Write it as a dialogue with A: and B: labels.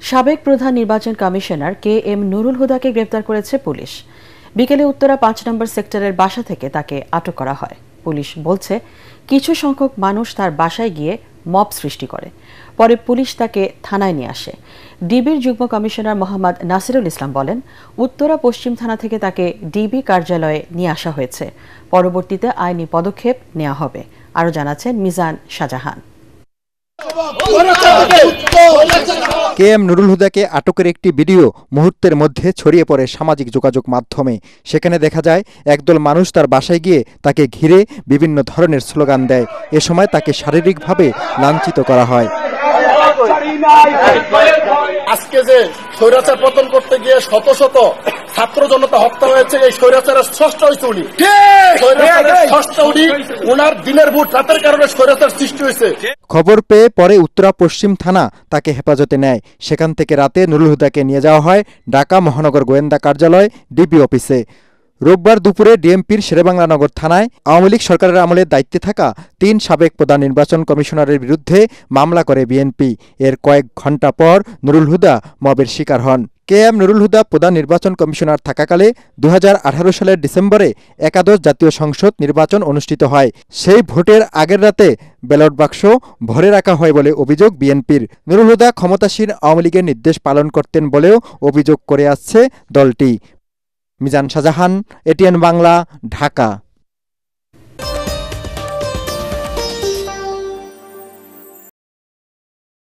A: সাবেক প্রধান নির্বাচন কমিশনার KM নুরুল হুদাকে গ্রেপ্তার করেছে পুলিশ। বিকেলে উত্তরা ৫ নম্বর সেক্টরের বাসা থেকে তাকে আটক করা হয়। পুলিশ বলছে, কিছু সংখ্যক মানুষ তার বাসায় গিয়ে মব সৃষ্টি করে। পরে পুলিশ তাকে থানায় নিয়ে আসে। ডিবির যুগ্ম কমিশনার মোহাম্মদ নাসিরুল ইসলাম বলেন, উত্তরা পশ্চিম থানা থেকে তাকে ডিবি কার্যালয়ে নিয়ে আসা হয়েছে। পরবর্তীতে আইনি পদক্ষেপ নেওয়া হবে। আরও জানাচ্ছেন মিজান শাহজাহান।
B: KM নুরুল হুদাকে আটকের একটি ভিডিও মুহূর্তের মধ্যে ছড়িয়ে পড়ে সামাজিক যোগাযোগ মাধ্যমে। সেখানে দেখা যায় একদল মানুষ তার বাসায় গিয়ে তাকে ঘিরে বিভিন্ন ধরনের স্লোগান দেয়। এ সময় তাকে শারীরিকভাবে লাঞ্ছিত করা হয়।
C: আজকে যে স্বৈরাচার পতন করতে গিয়ে শত শত ছাত্র জনতা হত্যা হয়েছে, এই স্বৈরাচারের ষষ্ঠ হয়েছে উনি। ওনার দিনের ভোট রাতের কারণে স্বৈরাচার সৃষ্টি হয়েছে।
B: খবর পেয়ে পরে উত্তরা পশ্চিম থানা তাকে হেফাজতে নেয়। সেখান থেকে রাতে নুরুল হুদাকে নিয়ে যাওয়া হয় ঢাকা মহানগর গোয়েন্দা কার্যালয় ডিবি অফিসে। রোববার দুপুরে ডিএমপির শেরেবাংলানগর থানায় আওয়ামী লীগ সরকারের আমলে দায়িত্বে থাকা ৩ সাবেক প্রধান নির্বাচন কমিশনারের বিরুদ্ধে মামলা করে বিএনপি। এর কয়েক ঘণ্টা পর নুরুল হুদা মবের শিকার হন। KM নুরুল হুদা প্রধান নির্বাচন কমিশনার থাকাকালে ২০১৮ সালের ডিসেম্বরে একাদশ জাতীয় সংসদ নির্বাচন অনুষ্ঠিত হয়। সেই ভোটের আগের রাতে ব্যালট বাক্স ভরে রাখা হয় বলে অভিযোগ বিএনপির। নুরুল হুদা ক্ষমতাসীন আওয়ামী লীগের নির্দেশ পালন করতেন বলেও অভিযোগ করে আসছে দলটি। মিজান শাহজাহান, ATN বাংলা, ঢাকা।